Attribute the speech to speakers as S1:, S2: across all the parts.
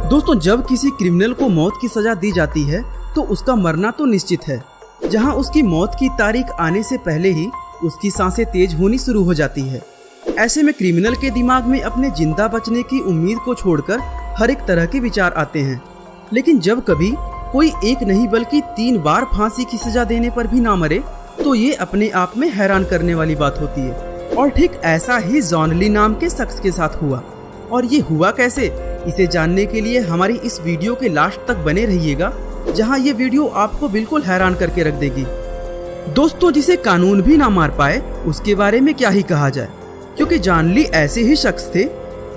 S1: दोस्तों, जब किसी क्रिमिनल को मौत की सजा दी जाती है तो उसका मरना तो निश्चित है। जहां उसकी मौत की तारीख आने से पहले ही उसकी सांसें तेज होनी शुरू हो जाती है। ऐसे में क्रिमिनल के दिमाग में अपने जिंदा बचने की उम्मीद को छोड़कर हर एक तरह के विचार आते हैं। लेकिन जब कभी कोई एक नहीं बल्कि 3 बार फांसी की सजा देने पर भी ना मरे तो ये अपने आप में हैरान करने वाली बात होती है। और ठीक ऐसा ही जॉन ली नाम के शख्स के साथ हुआ। और ये हुआ कैसे, इसे जानने के लिए हमारी इस वीडियो के लास्ट तक बने रहिएगा, जहां ये वीडियो आपको बिल्कुल हैरान करके रख देगी। दोस्तों, जिसे कानून भी ना मार पाए उसके बारे में क्या ही कहा जाए, क्योंकि जॉन ली ऐसे ही शख्स थे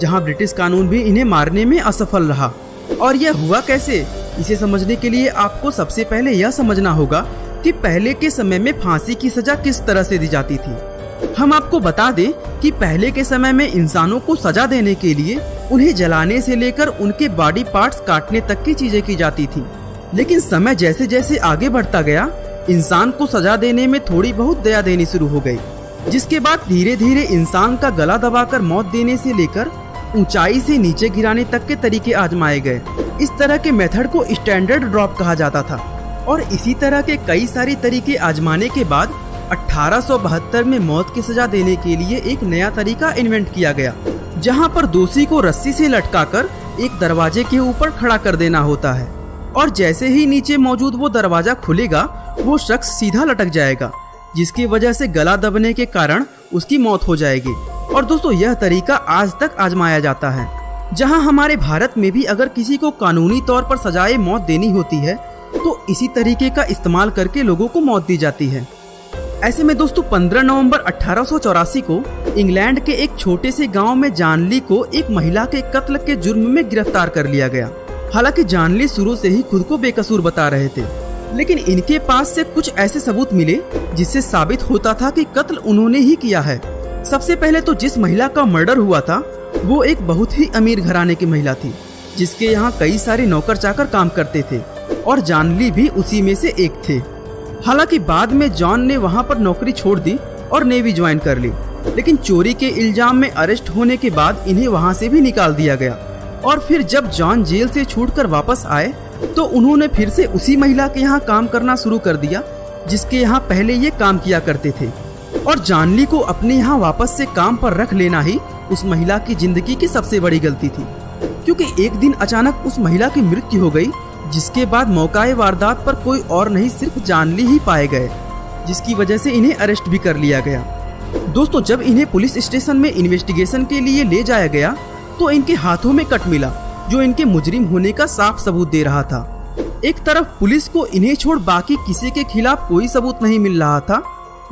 S1: जहां ब्रिटिश कानून भी इन्हें मारने में असफल रहा। और यह हुआ कैसे, इसे समझने के लिए आपको सबसे पहले यह समझना होगा कि पहले के समय में फांसी की सजा किस तरह से दी जाती थी। हम आपको बता दें कि पहले के समय में इंसानों को सजा देने के लिए उन्हें जलाने से लेकर उनके बॉडी पार्ट्स काटने तक की चीजें की जाती थी। लेकिन समय जैसे जैसे आगे बढ़ता गया, इंसान को सजा देने में थोड़ी बहुत दया देनी शुरू हो गई, जिसके बाद धीरे धीरे इंसान का गला दबाकर मौत देने से लेकर ऊंचाई से नीचे गिराने तक के तरीके आजमाए गए। इस तरह के मेथड को स्टैंडर्ड ड्रॉप कहा जाता था। और इसी तरह के कई सारे तरीके आजमाने के बाद 1872 में मौत की सजा देने के लिए एक नया तरीका इन्वेंट किया गया, जहां पर दोषी को रस्सी से लटकाकर एक दरवाजे के ऊपर खड़ा कर देना होता है। और जैसे ही नीचे मौजूद वो दरवाजा खुलेगा, वो शख्स सीधा लटक जाएगा, जिसकी वजह से गला दबने के कारण उसकी मौत हो जाएगी। और दोस्तों, यह तरीका आज तक आजमाया जाता है। जहां हमारे भारत में भी अगर किसी को कानूनी तौर पर सजाए मौत देनी होती है तो इसी तरीके का इस्तेमाल करके लोगों को मौत दी जाती है। ऐसे में दोस्तों, 15 नवंबर 1884 को इंग्लैंड के एक छोटे से गांव में जॉन ली को एक महिला के कत्ल के जुर्म में गिरफ्तार कर लिया गया। हालांकि जॉन ली शुरू से ही खुद को बेकसूर बता रहे थे, लेकिन इनके पास से कुछ ऐसे सबूत मिले जिससे साबित होता था कि कत्ल उन्होंने ही किया है। सबसे पहले तो जिस महिला का मर्डर हुआ था वो एक बहुत ही अमीर घराने की महिला थी, जिसके यहाँ कई सारे नौकर चाकर काम करते थे, और जॉन ली भी उसी में से एक थे। हालांकि बाद में जॉन ने वहाँ पर नौकरी छोड़ दी और नेवी ज्वाइन कर ली, लेकिन चोरी के इल्जाम में अरेस्ट होने के बाद इन्हें वहाँ से भी निकाल दिया गया। और फिर जब जॉन जेल से छूटकर वापस आए तो उन्होंने फिर से उसी महिला के यहाँ काम करना शुरू कर दिया जिसके यहाँ पहले ये काम किया करते थे। और जॉन ली को अपने यहाँ वापस से काम पर रख लेना ही उस महिला की जिंदगी की सबसे बड़ी गलती थी, क्योंकि एक दिन अचानक उस महिला की मृत्यु हो गई, जिसके बाद मौकाए वारदात पर कोई और नहीं सिर्फ जॉन ली ही पाए गए, जिसकी वजह से इन्हें अरेस्ट भी कर लिया गया। दोस्तों, जब इन्हें पुलिस स्टेशन में इन्वेस्टिगेशन के लिए ले जाया गया तो इनके हाथों में कट मिला, जो इनके मुजरिम होने का साफ सबूत दे रहा था। एक तरफ पुलिस को इन्हें छोड़ बाकी किसी के खिलाफ कोई सबूत नहीं मिल रहा था,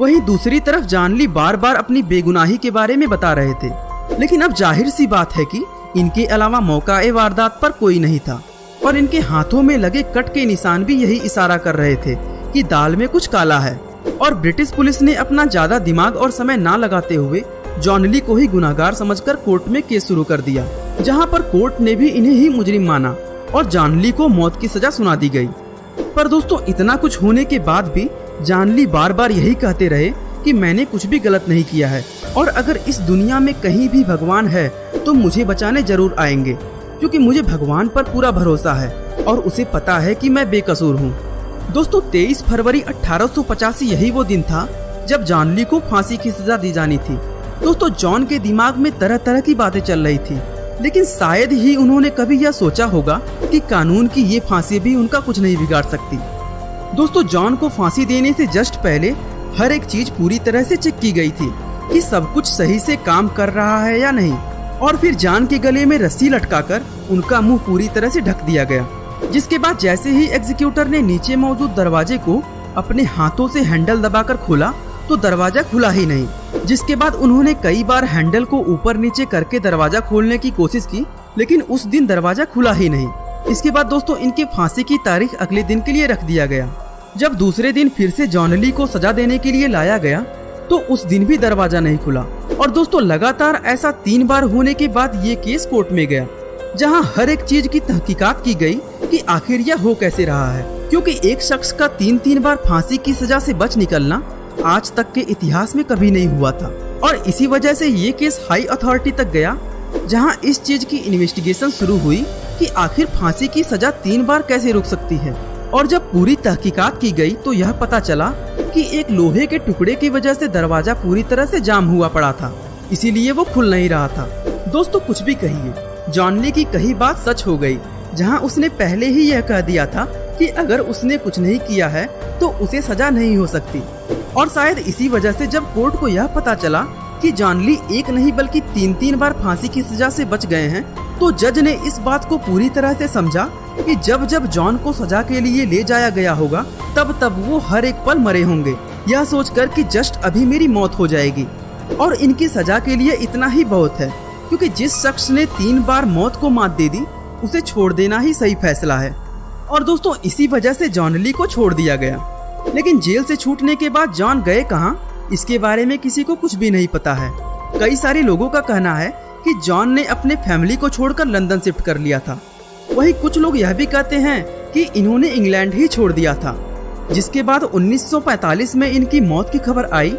S1: वहीं दूसरी तरफ जॉन ली बार बार अपनी बेगुनाही के बारे में बता रहे थे। लेकिन अब जाहिर सी बात है कि इनके अलावा मौकाए वारदात पर कोई नहीं था, और इनके हाथों में लगे कट के निशान भी यही इशारा कर रहे थे कि दाल में कुछ काला है। और ब्रिटिश पुलिस ने अपना ज्यादा दिमाग और समय ना लगाते हुए जॉन ली को ही गुनाहगार समझकर कोर्ट में केस शुरू कर दिया, जहां पर कोर्ट ने भी इन्हें ही मुजरिम माना और जॉन ली को मौत की सजा सुना दी गई। पर दोस्तों, इतना कुछ होने के बाद भी जॉन ली बार बार यही कहते रहे कि मैंने कुछ भी गलत नहीं किया है, और अगर इस दुनिया में कहीं भी भगवान है तो मुझे बचाने जरूर आएंगे, क्योंकि मुझे भगवान पर पूरा भरोसा है और उसे पता है कि मैं बेकसूर हूँ। दोस्तों, 23 फरवरी 1885 यही वो दिन था जब जॉन ली को फांसी की सजा दी जानी थी। दोस्तों, जॉन के दिमाग में तरह तरह की बातें चल रही थी, लेकिन शायद ही उन्होंने कभी यह सोचा होगा कि कानून की ये फांसी भी उनका कुछ नहीं बिगाड़ सकती। दोस्तों, जॉन को फांसी देने से जस्ट पहले हर एक चीज पूरी तरह से चेक की गई थी कि सब कुछ सही से काम कर रहा है या नहीं, और फिर जॉन के गले में रस्सी लटकाकर उनका मुंह पूरी तरह से ढक दिया गया। जिसके बाद जैसे ही एग्जीक्यूटर ने नीचे मौजूद दरवाजे को अपने हाथों से हैंडल दबाकर खोला तो दरवाजा खुला ही नहीं। जिसके बाद उन्होंने कई बार हैंडल को ऊपर नीचे करके दरवाजा खोलने की कोशिश की, लेकिन उस दिन दरवाजा खुला ही नहीं। इसके बाद दोस्तों, इनके फांसी की तारीख अगले दिन के लिए रख दिया गया। जब दूसरे दिन फिर से जॉन ली को सजा देने के लिए लाया गया तो उस दिन भी दरवाजा नहीं खुला। और दोस्तों, लगातार ऐसा 3 बार होने के बाद ये केस कोर्ट में गया, जहां हर एक चीज की तहकीकात की गई कि आखिर यह हो कैसे रहा है, क्योंकि एक शख्स का 3 बार फांसी की सजा से बच निकलना आज तक के इतिहास में कभी नहीं हुआ था। और इसी वजह से ये केस हाई अथॉरिटी तक गया, जहां इस चीज की इन्वेस्टिगेशन शुरू हुई कि आखिर फांसी की सजा 3 बार कैसे रुक सकती है। और जब पूरी तहकीकात की गई तो यह पता चला कि एक लोहे के टुकड़े की वजह से दरवाजा पूरी तरह से जाम हुआ पड़ा था, इसीलिए वो खुल नहीं रहा था। दोस्तों कुछ भी कहिए, जॉन ली की कही बात सच हो गई, जहां उसने पहले ही यह कह दिया था कि अगर उसने कुछ नहीं किया है तो उसे सजा नहीं हो सकती। और शायद इसी वजह से जब कोर्ट को यह पता चला कि जॉन ली एक नहीं बल्कि 3 बार फांसी की सजा से बच गए हैं, तो जज ने इस बात को पूरी तरह से समझा कि जब जब जॉन को सजा के लिए ले जाया गया होगा तब वो हर एक पल मरे होंगे, यह सोचकर कि जस्ट अभी मेरी मौत हो जाएगी और इनकी सजा के लिए इतना ही बहुत है, क्योंकि जिस शख्स ने 3 बार मौत को मात दे दी उसे छोड़ देना ही सही फैसला है। और दोस्तों इसी वजह से जॉन ली को छोड़ दिया गया। लेकिन जेल से छूटने के बाद जॉन गए कहाँ, इसके बारे में किसी को कुछ भी नहीं पता है। कई सारे लोगों का कहना है कि जॉन ने अपने फैमिली को छोड़कर लंदन शिफ्ट कर लिया था। वहीं कुछ लोग यह भी कहते हैं कि इन्होंने इंग्लैंड ही छोड़ दिया था, जिसके बाद 1945 में इनकी मौत की खबर आई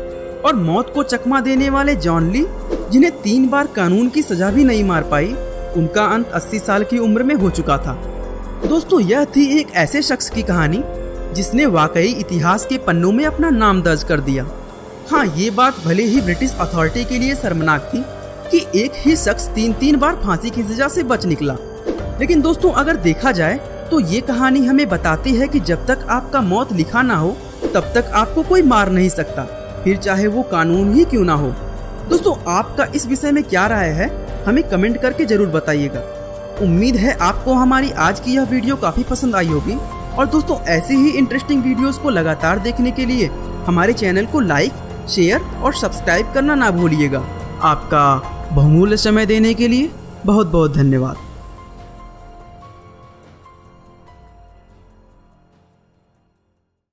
S1: और मौत को चकमा देने वाले जॉन ली, जिन्हें 3 बार कानून की सजा भी नहीं मार पाई, उनका अंत 80 साल की उम्र में हो चुका था। दोस्तों यह थी एक ऐसे शख्स की कहानी जिसने वाकई इतिहास के पन्नों में अपना नाम दर्ज कर दिया। हाँ, ये बात भले ही ब्रिटिश अथॉरिटी के लिए शर्मनाक थी कि एक ही शख्स 3 बार फांसी की सजा से बच निकला। लेकिन दोस्तों अगर देखा जाए तो ये कहानी हमें बताती है कि जब तक आपका मौत लिखा ना हो तब तक आपको कोई मार नहीं सकता, फिर चाहे वो कानून ही क्यों ना हो। दोस्तों आपका इस विषय में क्या राय है, हमें कमेंट करके जरूर बताइएगा। उम्मीद है आपको हमारी आज की यह वीडियो काफी पसंद आई होगी। और दोस्तों ऐसे ही इंटरेस्टिंग वीडियोस को लगातार देखने के लिए हमारे चैनल को लाइक, शेयर और सब्सक्राइब करना ना भूलिएगा। आपका बहुमूल्य समय देने के लिए बहुत बहुत धन्यवाद।